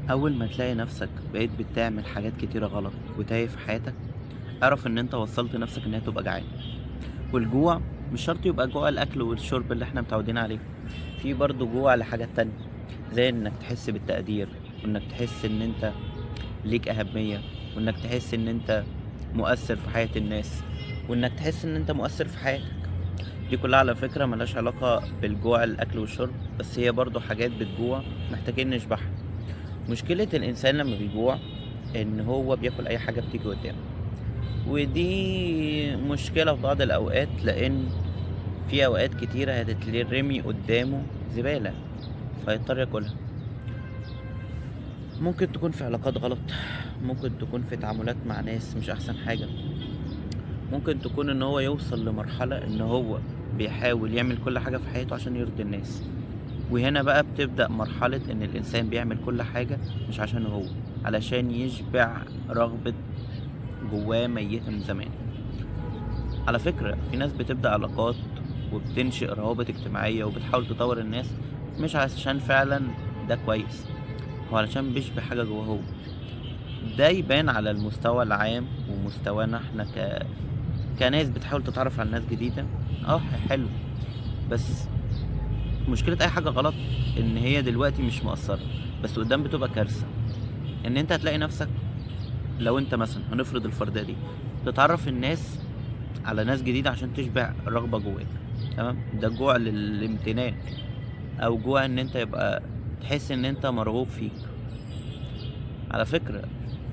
أول ما تلاقي نفسك بقيت بتعمل حاجات كتيرة غلط وتايه في حياتك، اعرف إن أنت وصلت نفسك إن هي تبقى جعان. والجوع مش شرط يبقى جوع الأكل والشرب اللي احنا متعودين عليه، في برضه جوع لحاجات تانية، زي إنك تحس بالتقدير، وإنك تحس إن أنت ليك أهمية، وإنك تحس إن أنت مؤثر في حياة الناس، وإنك تحس إن أنت مؤثر في حياتك. دي كلها على فكرة ملهاش علاقة بالجوع الأكل والشرب، بس هي برضه حاجات بتجوع محتاجين نشبعها. مشكلة الإنسان لما بيجوع إن هو بياكل أي حاجة بتيجي قدامه، ودي مشكلة في بعض الأوقات، لأن في أوقات كتيرة هتترمي قدامه زبالة فيضطر ياكلها. ممكن تكون في علاقات غلط، ممكن تكون في تعاملات مع ناس مش أحسن حاجة، ممكن تكون إن هو يوصل لمرحلة إن هو بيحاول يعمل كل حاجة في حياته عشان يرضي الناس. وهنا بقى بتبدأ مرحلة إن الإنسان بيعمل كل حاجة مش عشان هو، علشان يشبع رغبة جواه ميتة من زمان. على فكرة في ناس بتبدأ علاقات وبتنشئ روابط اجتماعية وبتحاول تطور الناس، مش عشان فعلا ده كويس، هو علشان بيشبه حاجة جواه هو. ده يبان على المستوى العام ومستوانا احنا كناس بتحاول تتعرف على ناس جديدة. اه حلو، بس مشكلة أي حاجة غلط إن هي دلوقتي مش مؤثرة، بس قدام بتبقى كارثة. إن أنت هتلاقي نفسك لو أنت مثلا هنفرض الفرضية دي تتعرف الناس على ناس جديدة عشان تشبع رغبة جواك، تمام؟ ده جوع للامتنان، أو جوع إن أنت يبقى تحس إن أنت مرغوب فيك. على فكرة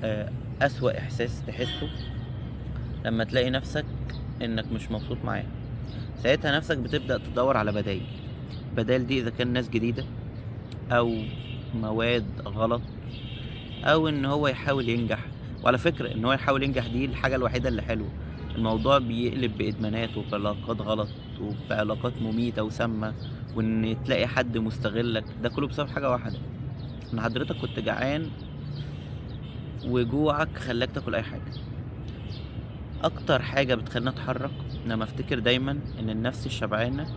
آه، أسوأ إحساس تحسه لما تلاقي نفسك إنك مش مبسوط معاه. ساعتها نفسك بتبدأ تدور على بدايل. بدايل دي إذا كان ناس جديدة، أو مواد غلط، أو إن هو يحاول ينجح. وعلى فكرة إن هو يحاول ينجح دي الحاجة الوحيدة اللي حلوة. الموضوع بيقلب بإدمانات وبعلاقات غلط وبعلاقات مميتة وسامة، وإن تلاقي حد مستغلك، ده كله بسبب حاجة واحدة، إن حضرتك كنت جعان وجوعك خلاك تاكل أي حاجة. أكتر حاجة بتخليني أتحرك لما أفتكر دايما إن النفس الشبعانة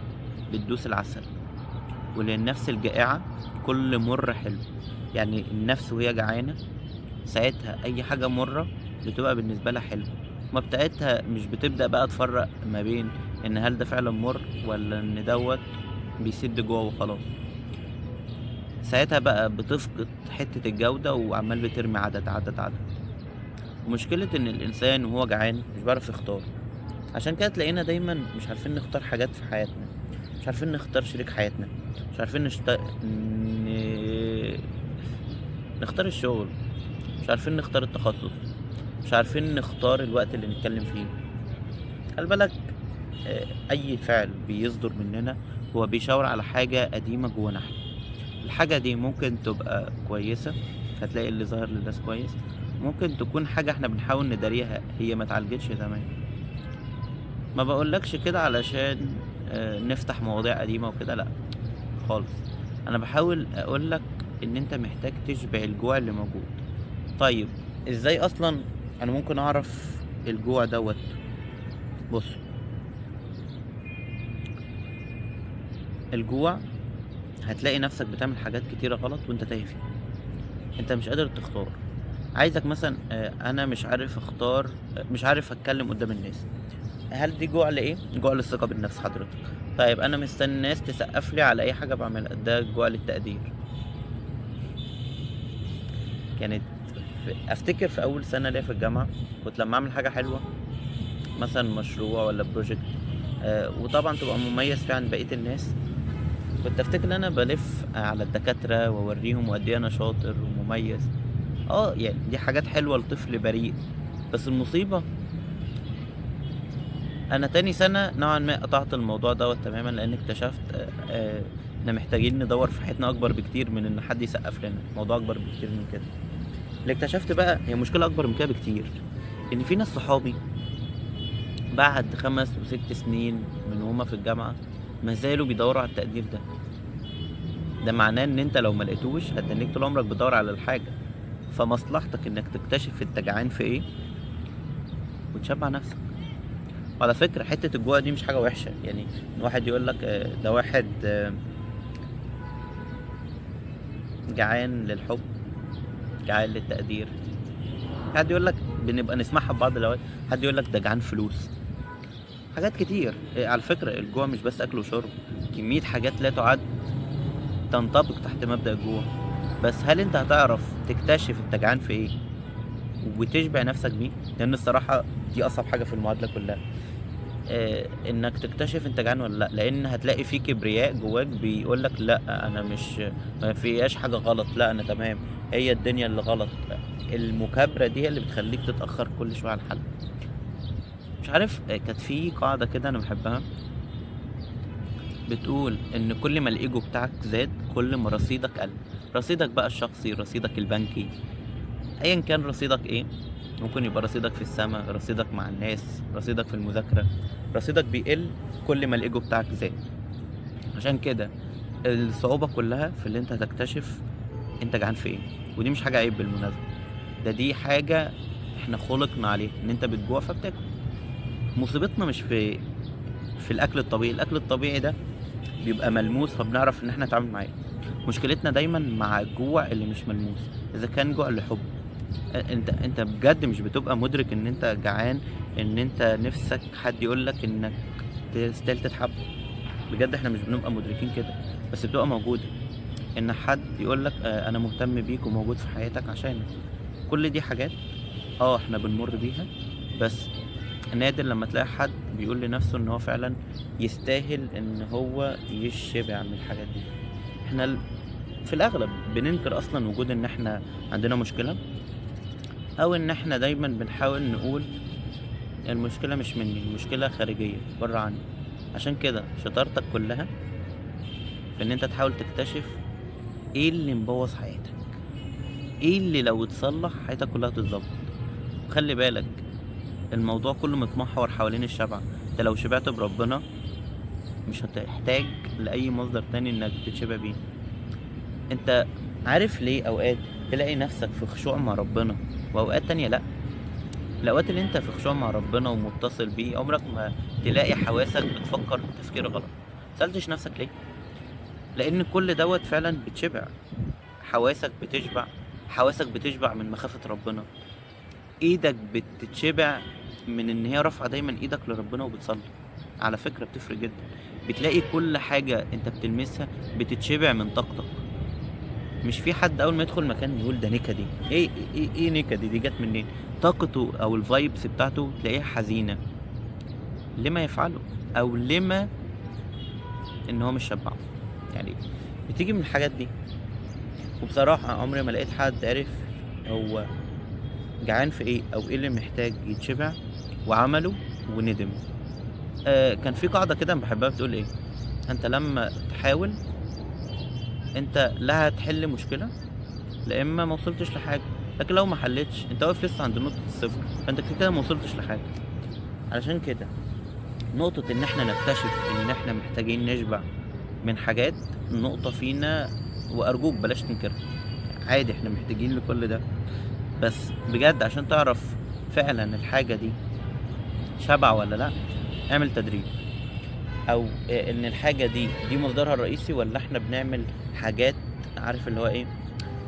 بتدوس العسل، وللنفس الجائعة كل مر حلو. يعني النفس وهي جعانة ساعتها أي حاجة مرة بتبقى بالنسبة لها حلوة، ما بتاعتها مش بتبدأ بقى تفرق ما بين إن هل ده فعلا مر ولا إن دوت بيسد جوه وخلاص. ساعتها بقى بتفقد حتة الجودة وعمال بترمي عدد عدد عدد. ومشكلة إن الإنسان وهو جعان مش بيعرف يختار، عشان كده تلاقينا دايما مش عارفين نختار حاجات في حياتنا، مش عارفين نختار شريك حياتنا، مش عارفين نختار الشغل، مش عارفين نختار التخصص، مش عارفين نختار الوقت اللي نتكلم فيه. خلي بالك اي فعل بيصدر مننا هو بيشاور على حاجة قديمة جوانا احنا. الحاجة دي ممكن تبقى كويسة فتلاقي اللي ظاهر للناس كويس، ممكن تكون حاجة احنا بنحاول نداريها، هي ما اتعالجتش زمان. ما بقولكش كده علشان نفتح مواضيع قديمة وكده، لا خالص. انا بحاول اقولك ان انت محتاج تشبع الجوع اللي موجود. طيب ازاي اصلا انا ممكن اعرف الجوع دوت؟ بص، الجوع هتلاقي نفسك بتعمل حاجات كتيرة غلط وانت تايه فيها، انت مش قادر تختار. عايزك مثلا انا مش عارف اختار، مش عارف اتكلم قدام الناس. هل دي جوع لايه؟ جوع للثقة بالنفس حضرتك. طيب انا مستني الناس تسقف لي على اي حاجة بعملها، ده جوع للتقدير. كانت افتكر في اول سنة ليا في الجامعة كنت لما اعمل حاجة حلوة، مثلا مشروع ولا بروجكت، وطبعا تبقى مميز فيه عن بقية الناس، كنت افتكر ان انا بلف على الدكاترة واوريهم قد ايه انا شاطر ومميز. يعني دي حاجات حلوة لطفل بريء. بس المصيبة انا تاني سنة نوعا ما قطعت الموضوع دوت تماما، لان اكتشفت ان محتاجين ندور في حياتنا اكبر بكتير من ان حد يسقف لنا، موضوع اكبر بكتير من كده. اللي اكتشفت بقى هي مشكلة اكبر من كده بكتير، ان في ناس صحابي بعد 5 و6 سنين من هما في الجامعة ما زالوا بيدوروا على التقدير ده. ده معناه ان انت لو ما لقيتوش هتنيك طول عمرك بتدور على الحاجة، فمصلحتك انك تكتشف انت جعان في ايه وتشبع نفسك. وعلى فكرة حتة الجوع دي مش حاجة وحشة، يعني إن واحد يقول لك ده واحد جعان للحب، جعان للتقدير. حد يقول لك بنبقى نسمعها في بعض الأوقات، حد يقول لك ده جعان فلوس. حاجات كتير. على فكرة الجوع مش بس أكل وشرب، كمية حاجات لا تعد تنطبق تحت مبدأ الجوع. بس هل أنت هتعرف تكتشف أنت جعان في إيه وتشبع نفسك بيه؟ لأن الصراحة دي أصعب حاجة في المعادلة كلها. انك تكتشف انت جعان ولا لا، لان هتلاقي في كبرياء جواك بيقولك لا انا مش، ما فيهاش حاجه غلط، لا انا تمام، هي الدنيا اللي غلط. المكابره دي هي اللي بتخليك تتاخر كل شويه على الحل. مش عارف، كانت في قاعده كده انا بحبها بتقول ان كل ما الايجو بتاعك زاد كل ما رصيدك قل. رصيدك بقى الشخصي، رصيدك البنكي، ايا كان رصيدك ايه. ممكن يبقى رصيدك في السماء، رصيدك مع الناس، رصيدك في المذاكرة. رصيدك بيقل كل ما الايجو بتاعك زاد. عشان كده الصعوبة كلها في اللي انت هتكتشف انت جعان في ايه. ودي مش حاجة عيب بالمناسبة، دي حاجة احنا خلقنا عليها، ان انت بتجوع فبتاكل. مصيبتنا مش في الاكل الطبيعي. الاكل الطبيعي ده بيبقى ملموس فبنعرف ان احنا نتعامل معاه. مشكلتنا دايما مع الجوع اللي مش ملموس. اذا كان جوع لحب، انت بجد مش بتبقى مدرك ان انت جعان، ان انت نفسك حد يقولك انك تستاهل تتحب. بجد احنا مش بنبقى مدركين كده، بس بتبقى موجودة. ان حد يقولك انا مهتم بيك وموجود في حياتك عشانك. كل دي حاجات احنا بنمر بيها، بس نادر لما تلاقي حد بيقول لنفسه ان هو فعلا يستاهل ان هو يشبع من الحاجات دي. احنا في الاغلب بننكر اصلا وجود ان احنا عندنا مشكلة، او ان احنا دايما بنحاول نقول المشكلة مش مني، المشكلة خارجية بره عني. عشان كده شطارتك كلها في ان انت تحاول تكتشف ايه اللي مبوظ حياتك، ايه اللي لو اتصلح حياتك كلها تتظبط. وخلي بالك الموضوع كله متمحور حوالين الشبع. انت لو شبعت بربنا مش هتحتاج لأي مصدر تاني انك تتشبع بيه. انت عارف ليه اوقات تلاقي نفسك في خشوع مع ربنا واوقات تانية لا؟ الاوقات اللي انت في خشوع مع ربنا ومتصل بيه عمرك ما تلاقي حواسك بتفكر تفكير غلط. سألتش نفسك ليه؟ لان كل دوت فعلا بتشبع. حواسك بتشبع، حواسك بتشبع من مخافة ربنا. ايدك بتتشبع من ان هي رافعة دايما ايدك لربنا وبتصلي. على فكرة بتفرق جدا. بتلاقي كل حاجة انت بتلمسها بتتشبع من طاقتك. مش في حد اول ما يدخل مكان يقول ده نكدي، ايه نكدي دي جت منين؟ طاقته او الفايبس بتاعته تلاقيها حزينة. لما يفعله او لما ان هو مش شبعه، يعني بتيجي من الحاجات دي. وبصراحة عمري ما لقيت حد عرف هو جعان في ايه او ايه اللي محتاج يتشبع وعمله وندم. كان في قاعدة كده أنا بحبها بتقول ايه: انت لما تحاول انت لا هتحل مشكلة، لا اما ما وصلتش لحاجة. لكن لو ما حلتش انت واقف لسه عند نقطة الصفر، فانت كده ما وصلتش لحاجة. علشان كده نقطة ان احنا نكتشف ان احنا محتاجين نشبع من حاجات نقطة فينا، وارجوك بلاش تنكرها. عادي احنا محتاجين لكل ده، بس بجد عشان تعرف فعلا الحاجة دي شبع ولا لا، اعمل تدريب. او ان الحاجة دي مصدرها الرئيسي ولا احنا بنعمل حاجات، عارف اللي هو ايه،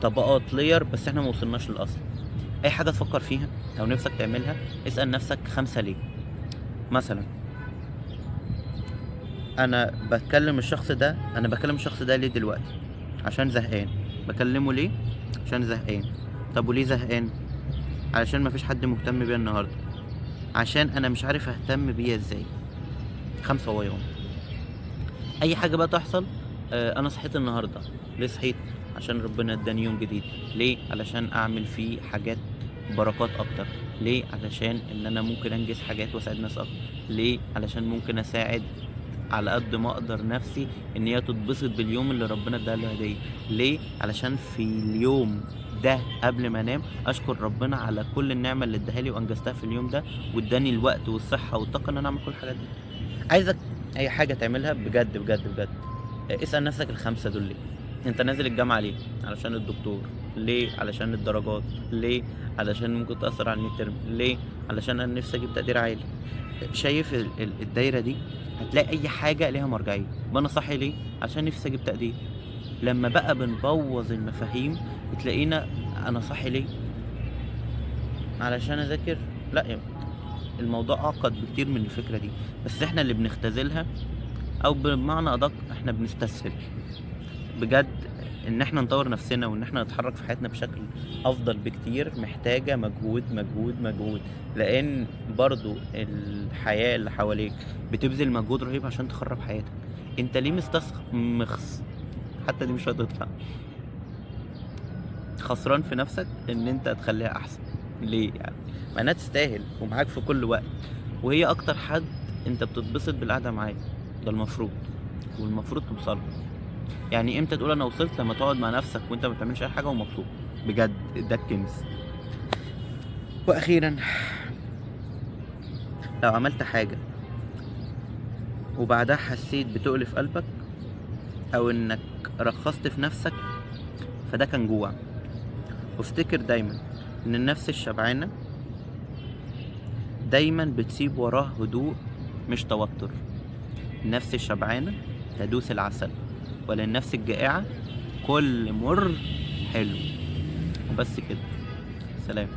طبقات لير، بس احنا ما وصلناش للاصل. اي حاجة تفكر فيها او نفسك تعملها اسأل نفسك 5 ليه. مثلا انا بكلم الشخص ده ليه دلوقتي؟ عشان زهقان. بكلمه ليه؟ عشان زهقان. طب وليه زهقان؟ علشان مفيش حد مهتم بيا النهارده. عشان انا مش عارف اهتم بيا ازاي. 5 ويوم. اي حاجه بقى تحصل، انا صحيت النهارده. ليه صحيت؟ عشان ربنا اداني يوم جديد. ليه؟ علشان اعمل فيه حاجات بركات اكتر. ليه؟ علشان ان انا ممكن انجز حاجات واساعد ناس اكتر. ليه؟ علشان ممكن اساعد على قد ما اقدر نفسي ان هي تتبسط باليوم اللي ربنا اداها له هديه. ليه؟ علشان في اليوم ده قبل ما انام اشكر ربنا على كل النعمه اللي اداها لي وانجزتها في اليوم ده، واداني الوقت والصحه والطاقه ان انا اعمل كل الحاجات دي. عايزك اي حاجه تعملها بجد بجد بجد اسال نفسك ال5 دول ليه. انت نازل الجامعه ليه؟ علشان الدكتور. ليه؟ علشان الدرجات. ليه؟ علشان ممكن تاثر على الميد ترم. ليه؟ علشان انا نفسي اجيب تقدير عالي. شايف الدايره دي؟ هتلاقي اي حاجه ليها مرجعيه. وانا صاحي ليه؟ عشان نفسي اجيب تقدير. لما بقى بنبوظ المفاهيم بتلاقينا انا صاحي ليه؟ علشان اذاكر؟ لا يا، الموضوع اعقد بكتير من الفكرة دي، بس احنا اللي بنختزلها، او بمعنى ادق احنا بنستسهل بجد. ان احنا نطور نفسنا وان احنا نتحرك في حياتنا بشكل افضل بكتير محتاجة مجهود مجهود مجهود، لان برضو الحياة اللي حواليك بتبذل مجهود رهيب عشان تخرب حياتك. انت ليه مستسخ حتى دي مش هتطلع، خسران في نفسك ان انت تخليها احسن؟ ليه يعني؟ مع انها تستاهل ومعاك في كل وقت، وهي اكتر حد انت بتتبسط بالقعدة معاه، ده المفروض، والمفروض توصل. يعني امتى تقول انا وصلت؟ لما تقعد مع نفسك وانت ما بتعملش اي حاجه ومبسوط بجد، ده الكنز. واخيرا، لو عملت حاجه وبعدها حسيت بتقل في قلبك او انك رخصت في نفسك، فده كان جوع. وافتكر دايما ان النفس الشبعانه دايما بتسيب وراه هدوء مش توتر. النفس الشبعانه تدوس العسل، وللنفس الجائعه كل مر حلو. وبس كده، سلام.